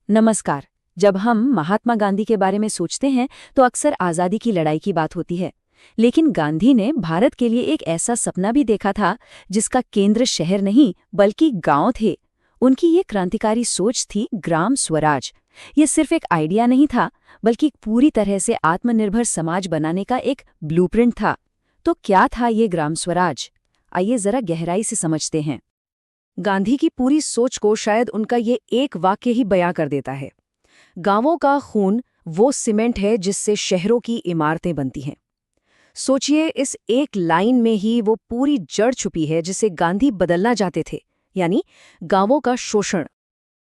नमस्कार। जब हम महात्मा गांधी के बारे में सोचते हैं तो अक्सर आज़ादी की लड़ाई की बात होती है। लेकिन गांधी ने भारत के लिए एक ऐसा सपना भी देखा था जिसका केंद्र शहर नहीं बल्कि गांव थे। उनकी ये क्रांतिकारी सोच थी ग्राम स्वराज। ये सिर्फ एक आइडिया नहीं था बल्कि पूरी तरह से आत्मनिर्भर समाज बनाने का एक ब्लूप्रिंट था। तो क्या था ये ग्राम स्वराज? आइए जरा गहराई से समझते हैं। गांधी की पूरी सोच को शायद उनका ये एक वाक्य ही बयां कर देता है। गांवों का खून वो सीमेंट है जिससे शहरों की इमारतें बनती हैं। सोचिए, इस एक लाइन में ही वो पूरी जड़ छुपी है जिसे गांधी बदलना चाहते थे, यानी गांवों का शोषण।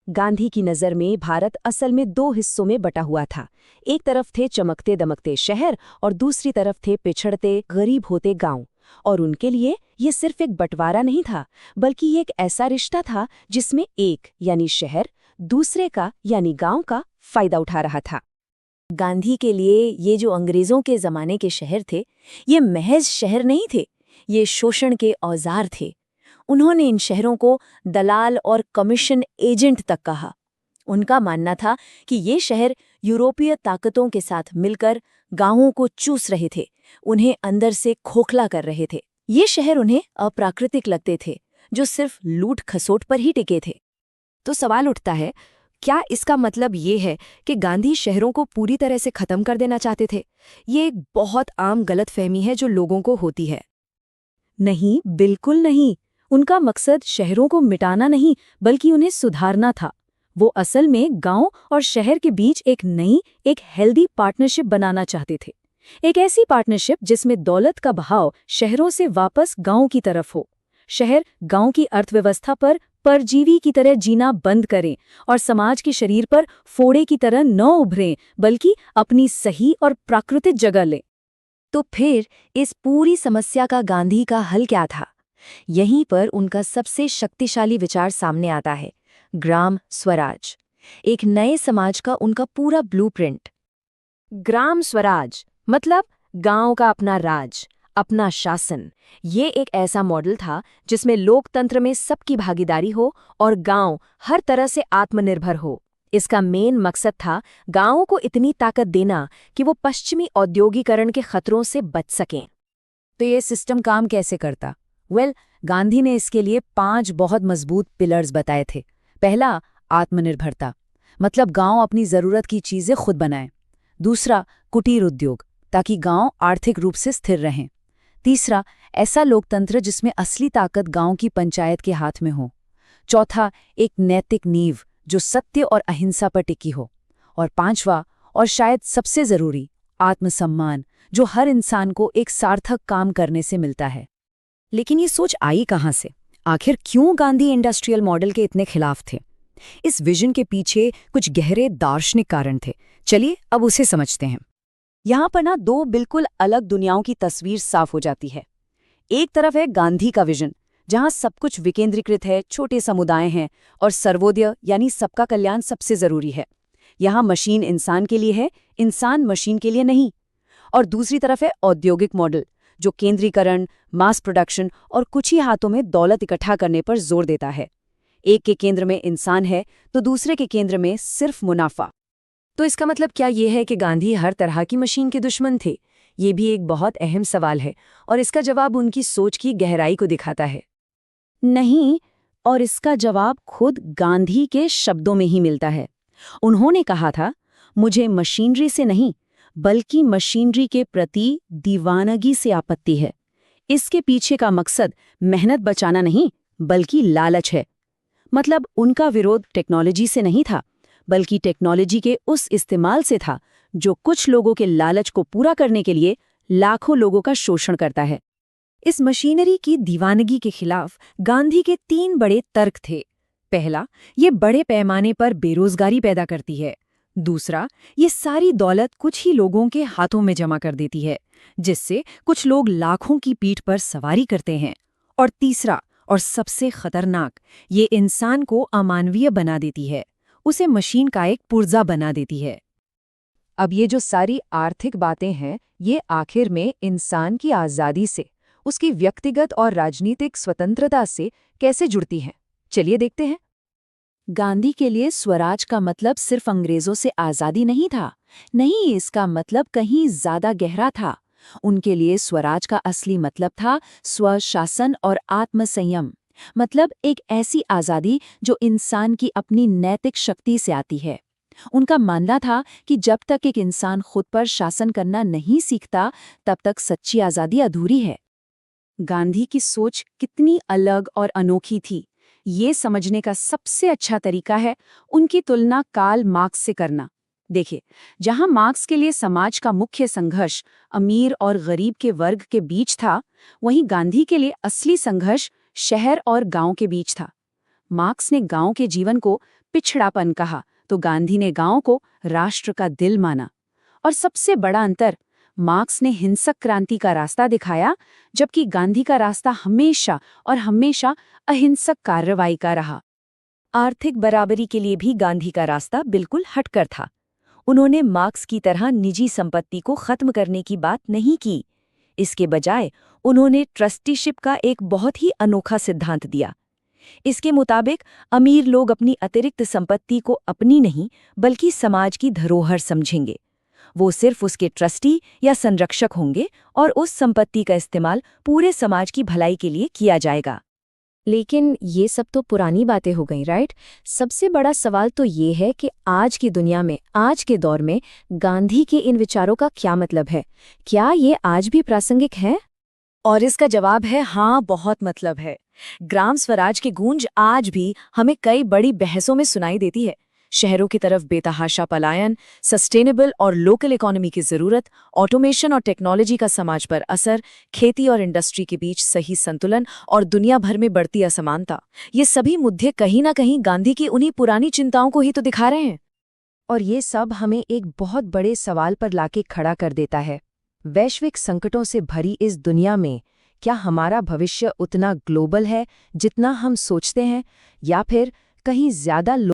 गांधी की नज़र में भारत असल में दो हिस्सों में बटा हुआ था। एक तरफ थे चमकते दमकते शहर और दूसरी तरफ थे पिछड़ते गरीब होते गांव। और उनके लिए ये सिर्फ एक बंटवारा नहीं था बल्कि ये एक ऐसा रिश्ता था जिसमें एक यानी शहर दूसरे का यानी गांव का फायदा उठा रहा था। गांधी के लिए ये जो अंग्रेजों के जमाने के शहर थे, ये महज शहर नहीं थे, ये शोषण के औजार थे। उन्होंने इन शहरों को दलाल और कमीशन एजेंट तक कहा। उनका मानना था कि ये शहर यूरोपीय ताकतों के साथ मिलकर गांवों को चूस रहे थे, उन्हें अंदर से खोखला कर रहे थे। ये शहर उन्हें अप्राकृतिक लगते थे, जो सिर्फ लूट खसोट पर ही टिके थे। तो सवाल उठता है, क्या इसका मतलब ये है कि गांधी शहरों को पूरी तरह से खत्म कर देना चाहते थे? ये एक बहुत आम गलतफहमी है जो लोगों को होती है। नहीं, बिल्कुल नहीं। उनका मकसद शहरों को मिटाना नहीं बल्कि उन्हें सुधारना था। वो असल में गांव और शहर के बीच एक नई, एक हेल्दी पार्टनरशिप बनाना चाहते थे। एक ऐसी पार्टनरशिप जिसमें दौलत का बहाव शहरों से वापस गांव की तरफ हो। शहर गांव की अर्थव्यवस्था पर परजीवी की तरह जीना बंद करें और समाज के शरीर पर फोड़े की तरह न उभरें बल्कि अपनी सही और प्राकृतिक जगह लें। तो फिर इस पूरी समस्या का गांधी का हल क्या था? यहीं पर उनका सबसे शक्तिशाली विचार सामने आता है, ग्राम स्वराज। एक नए समाज का उनका पूरा ब्लूप्रिंट। ग्राम स्वराज मतलब गांव का अपना राज, अपना शासन। ये एक ऐसा मॉडल था जिसमें लोकतंत्र में सबकी भागीदारी हो और गांव हर तरह से आत्मनिर्भर हो। इसका मेन मकसद था गांवों को इतनी ताकत देना कि वो पश्चिमी औद्योगिकरण के खतरों से बच सकें। तो ये सिस्टम काम कैसे करता? गांधी ने इसके लिए 5 बहुत मजबूत पिलर्स बताए थे। पहला, आत्मनिर्भरता, मतलब गांव अपनी जरूरत की चीजें खुद बनाएं। दूसरा, कुटीर उद्योग, ताकि गांव आर्थिक रूप से स्थिर रहें। तीसरा, ऐसा लोकतंत्र जिसमें असली ताकत गांव की पंचायत के हाथ में हो। चौथा, एक नैतिक नींव जो सत्य और अहिंसा पर टिकी हो। और पांचवा, और शायद सबसे जरूरी, आत्मसम्मान, जो हर इंसान को एक सार्थक काम करने से मिलता है। लेकिन ये सोच आई कहाँ से? आखिर क्यों गांधी इंडस्ट्रियल मॉडल के इतने खिलाफ थे? इस विजन के पीछे कुछ गहरे दार्शनिक कारण थे। चलिए अब उसे समझते हैं। यहाँ पर ना 2 बिल्कुल अलग दुनियाओं की तस्वीर साफ हो जाती है। एक तरफ है गांधी का विजन, जहाँ सब कुछ विकेंद्रीकृत है, छोटे समुदाय हैं और सर्वोदय यानी सबका कल्याण सबसे जरूरी है। यहाँ मशीन इंसान के लिए है, इंसान मशीन के लिए नहीं। और दूसरी तरफ है औद्योगिक मॉडल, जो केंद्रीकरण, मास प्रोडक्शन और कुछ ही हाथों में दौलत इकट्ठा करने पर जोर देता है। एक के केंद्र में इंसान है तो दूसरे के केंद्र में सिर्फ मुनाफा। तो इसका मतलब क्या ये है कि गांधी हर तरह की मशीन के दुश्मन थे? ये भी एक बहुत अहम सवाल है और इसका जवाब उनकी सोच की गहराई को दिखाता है। नहीं, और इसका जवाब खुद गांधी के शब्दों में ही मिलता है। उन्होंने कहा था, मुझे मशीनरी से नहीं बल्कि मशीनरी के प्रति दीवानगी से आपत्ति है। इसके पीछे का मकसद मेहनत बचाना नहीं बल्कि लालच है। मतलब उनका विरोध टेक्नोलॉजी से नहीं था बल्कि टेक्नोलॉजी के उस इस्तेमाल से था जो कुछ लोगों के लालच को पूरा करने के लिए लाखों लोगों का शोषण करता है। इस मशीनरी की दीवानगी के खिलाफ गांधी के 3 बड़े तर्क थे। पहला, ये बड़े पैमाने पर बेरोजगारी पैदा करती है। दूसरा, ये सारी दौलत कुछ ही लोगों के हाथों में जमा कर देती है, जिससे कुछ लोग लाखों की पीठ पर सवारी करते हैं। और तीसरा और सबसे खतरनाक, ये इंसान को अमानवीय बना देती है, उसे मशीन का एक पुर्जा बना देती है। अब ये जो सारी आर्थिक बातें हैं, ये आखिर में इंसान की आज़ादी से, उसकी व्यक्तिगत और राजनीतिक स्वतंत्रता से कैसे जुड़ती हैं? चलिए देखते हैं। गांधी के लिए स्वराज का मतलब सिर्फ अंग्रेजों से आजादी नहीं था। नहीं, इसका मतलब कहीं ज्यादा गहरा था। उनके लिए स्वराज का असली मतलब था स्वशासन और आत्मसंयम। मतलब एक ऐसी आजादी जो इंसान की अपनी नैतिक शक्ति से आती है। उनका मानना था कि जब तक एक इंसान खुद पर शासन करना नहीं सीखता, तब तक सच्ची आजादी अधूरी है। गांधी की सोच कितनी अलग और अनोखी थी, ये समझने का सबसे अच्छा तरीका है उनकी तुलना कार्ल मार्क्स से करना। देखिए, जहां मार्क्स के लिए समाज का मुख्य संघर्ष अमीर और गरीब के वर्ग के बीच था, वहीं गांधी के लिए असली संघर्ष शहर और गांव के बीच था। मार्क्स ने गांव के जीवन को पिछड़ापन कहा, तो गांधी ने गांव को राष्ट्र का दिल माना। और सबसे बड़ा अंतर, मार्क्स ने हिंसक क्रांति का रास्ता दिखाया, जबकि गांधी का रास्ता हमेशा और हमेशा अहिंसक कार्रवाई का रहा। आर्थिक बराबरी के लिए भी गांधी का रास्ता बिल्कुल हटकर था। उन्होंने मार्क्स की तरह निजी संपत्ति को खत्म करने की बात नहीं की। इसके बजाय उन्होंने ट्रस्टीशिप का एक बहुत ही अनोखा सिद्धांत दिया। इसके मुताबिक अमीर लोग अपनी अतिरिक्त संपत्ति को अपनी नहीं बल्कि समाज की धरोहर समझेंगे। वो सिर्फ उसके ट्रस्टी या संरक्षक होंगे और उस संपत्ति का इस्तेमाल पूरे समाज की भलाई के लिए किया जाएगा। लेकिन ये सब तो पुरानी बातें हो गई, राइट? सबसे बड़ा सवाल तो ये है कि आज की दुनिया में, आज के दौर में गांधी के इन विचारों का क्या मतलब है? क्या ये आज भी प्रासंगिक है? और इसका जवाब है हाँ, बहुत मतलब है। ग्राम स्वराज की गूंज आज भी हमें कई बड़ी बहसों में सुनाई देती है। शहरों की तरफ बेतहाशा पलायन, सस्टेनेबल और लोकल इकोनॉमी की जरूरत, ऑटोमेशन और टेक्नोलॉजी का समाज पर असर, खेती और इंडस्ट्री के बीच सही संतुलन और दुनिया भर में बढ़ती असमानता, ये सभी मुद्दे कहीं ना कहीं गांधी की उन्हीं पुरानी चिंताओं को ही तो दिखा रहे हैं। और ये सब हमें एक बहुत बड़े सवाल पर लाके खड़ा कर देता है। वैश्विक संकटों से भरी इस दुनिया में क्या हमारा भविष्य उतना ग्लोबल है जितना हम सोचते हैं, या फिर कहीं ज्यादा